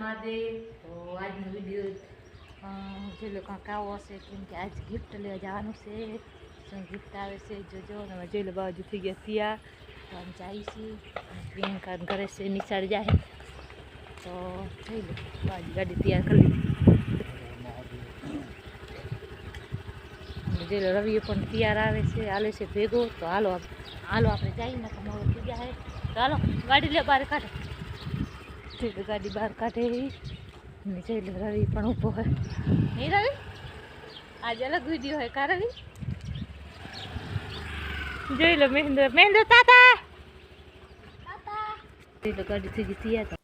મહાદેવ. તો આજનો વિડીયો જે લોકો કાવો હશે કેમ કે આજ ગિફ્ટ લેવા જવાનું છે. શું ગિફ્ટ આવે છે જોજો. અને જોઈ લો બાજુ થઈ ગયા તૈયાર. તો આમ જાય છે પ્રિયંકા ઘરે છે નિશાળ જાય તો થઈ લો બાજુ ગાડી તૈયાર કરી લીધી. જોઈ લો રવિ પણ તૈયાર આવે છે હાલે છે ભેગો. તો હાલો આપણે જઈએ ને મોડું થઈ જાય. તો હાલો ગાડી લે બહાર કાઢે. ગાડી બહાર કાઢે જોઈ લો રવિ પણ ઊભો હોય. નહીં રવિ આજે અલગ વિડીયો હોય કા રવિ. જોઈ લો મહેન્દ્ર તાતા જોઈ લો ગાડી થઈ ગઈ તૈયાર.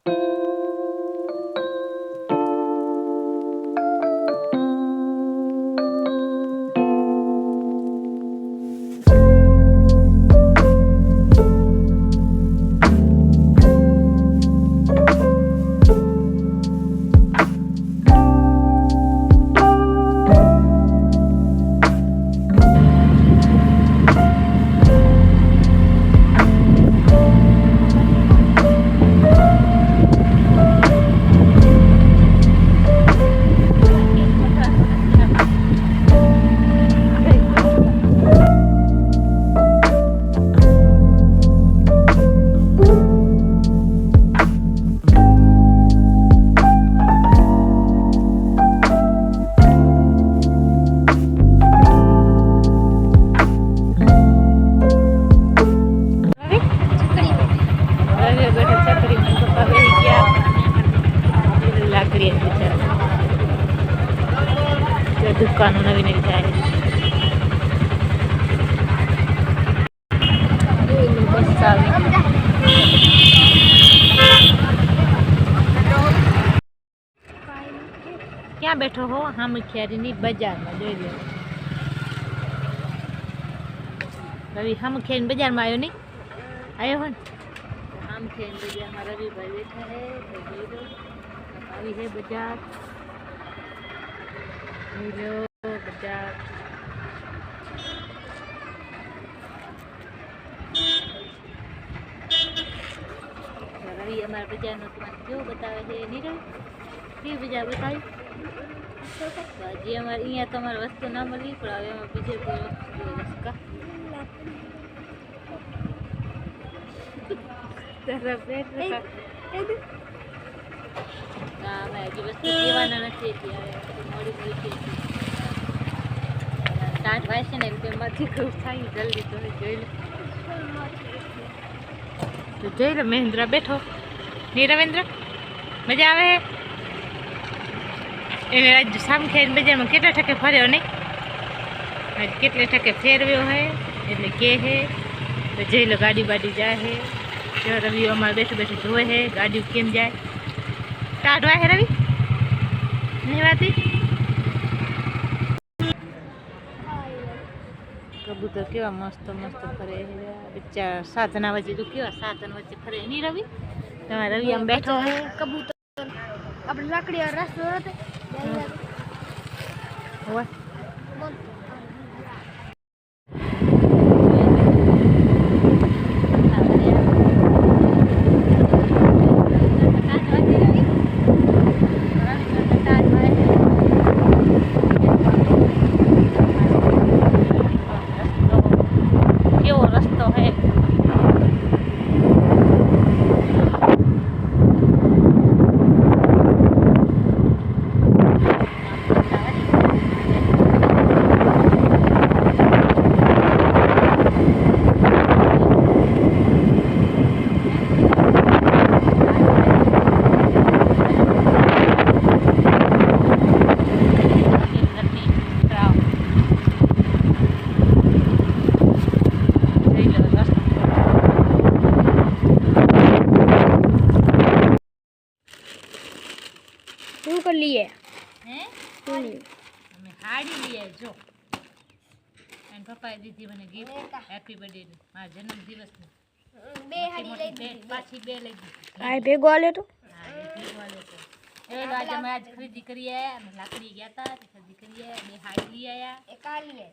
દુકાનો નવી નવી થાય. ક્યાં બેઠો હો? હામખિયારીની બજારમાં. જોઈ લો રવિ હામખિયારી બજારમાં આવ્યો નહીં આવ્યો હોય ને. હામખિયારી બજારમાં રવિભાઈ બેઠા હે. આવી છે બજાર. બજાર રવિ અમારા બજારનો તમારે કેવું બતાવે છે નહીં રવિ? કેવી બજાર બતાવી? હજી અમારે અહીંયા તો અમારે વસ્તુ ના મળી પણ હવે એમાં બીજે કોઈ વસ્તુ રસકા ના અમે હજી વસ્તુ લેવાના નથી. મોડી છે સ્ટાર્ટ થાય છે ને એમ તેમાંથી ખૂબ થાય જલ્દી તો જોઈ લો. તો જોઈ લો મહેન્દ્ર બેઠો નહીં રવિન્દ્ર મજા આવે. એને આજ સામખિયારી બજારમાં કેટલા ટકે ફર્યો નહીં આજ કેટલે ટકે ફેરવ્યો હે એટલે કે હે. તો જોઈ લો ગાડી બાડી જાય હે. જો રવિ અમારે બેઠું બેઠું જોવે હે ગાડી કેમ જાય. સ્ટાર્ટ હોય હે રવિ નહીં વાતી. કબૂતર કેવા મસ્ત મસ્ત ફરે બચ્ચા. સાધના વચ્ચે તો કેવા સાધન વચ્ચે ફરે નહીં રવિ. તમારે રવિ આમ બેઠો હે કબૂતર આપણે લાકડી રસ્તો હોય. कर लिए हैं हमें हाड़ी लिए जो एंड पापा दीदी મને ગિફ્ટ હેપી બર્થડે મારા જન્મ દિવસ ની બે હાડી લઈ દીધી પાછી બે લઈ દીધી. આ ભેગો આલે તો હા ભેગો આલે તો એ આજે મેં આજ ખરીદી કરી આયા. અમે લાકડી ગયા था खरीदी કરી આયા. બે હાડી લઈ આયા. એક આ લી ને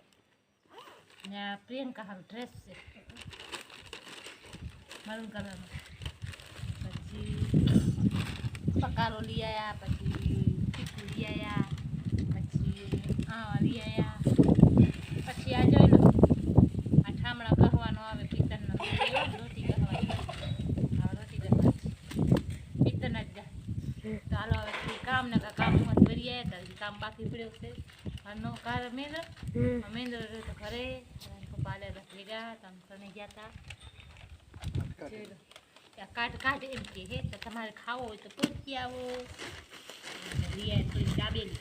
પ્રિયંકા હારું ડ્રેસ છે મरून કલર પછી પકારો લઈ આવ્યા, પછી ચીકુ લઈ આવ્યા, પછી લઈ આવ્યા, પછી આ જોઈ લો આ ઠામડા કહવાનો આવે પિત્તરનો રોટી કહવાની રોટી કરવાની પિત્તરના જ જાય. તો હાલો હવે કામ ને કામ ભરી આવ્યા હતા, કામ બાકી પડ્યો છે ઘરનો કાર મેંદરો રહ્યો તો ઘરે પપ્પા લે ભેગા તમે તને ગયા હતા કાઢ એમ કે હે તો તમારે ખાવો હોય તો પૂછી આવો. થોડી દાબેલી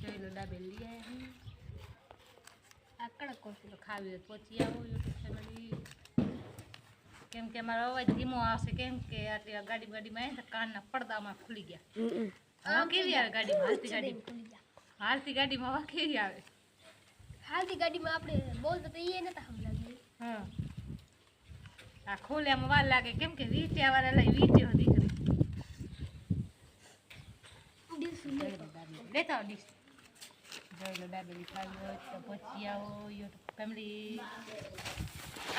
જોઈ લો દાબેલી લઈ આવ્યા આ કડક કોશી ખાવી હોય પહોંચી આવો યુટ્યુબ ફેમિલી. કેમ કે અમારો અવાજ ધીમો આવશે કેમ કે આટલી ગાડીમાં આવે તો કાનના પડદામાં ખુલી ગયા. કેવી આવે ગાડીમાં હાલતી ગાડીમાં હવા કેવી આવે? હાલતી ગાડીમાં આપણે બોલતો તો એ નતા સમજાય. હા આ ખોલ્યામાં વાર લાગે કેમ કે વીટ્યા વાળા લઈ વીટ્યો દીકરી લેતા ડીશ. જોઈ લો દાબેલી ખાવી હોય તો પહોંચી આવો યુટ્યુબ ફેમિલી.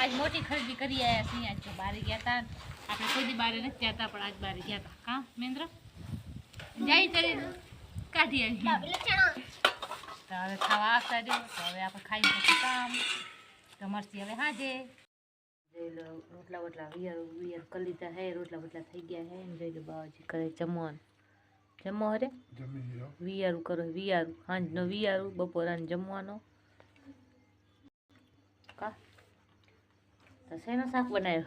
આજ મોટી ખરીદી કરી આવ્યા છીએ. આજ તો બારે ગયા હતા આપણે કોઈ દી બારે નથી જતા પણ આજ બારે ગયા હતા. હા મહેન્દ્ર જાય તરી કાઢી આવી તો હવે ખાવા આવતા જો તો હવે આપણે ખાઈ પછી કામ તો મરસી હવે હાજે. જોઈ લો રોટલા વોટલા વિયર કરી લીધા હે, રોટલા વોટલા થઈ ગયા હે. જોઈ લો બાવાજી કરે જમવાનું જમો હરે વિયારું કરો વિયારું સાંજનો વિયારું બપોરાને જમવાનો કા. તો શેનો શાક બનાવ્યો?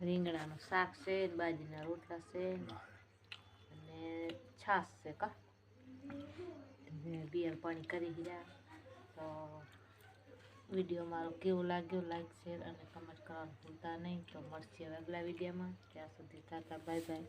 રીંગણાનું શાક છે, બાજરીના રોટલા છે અને છાશ છે કા. બિયર પાણી કરી દીધા. તો વિડીયો મારો કેવો લાગ્યો લાઈક શેર અને કમેન્ટ કરવાનું ભૂલતા નહીં. તો મળશે હવે અગલા વિડીયોમાં. ત્યાં સુધી ટાટા બાય બાય.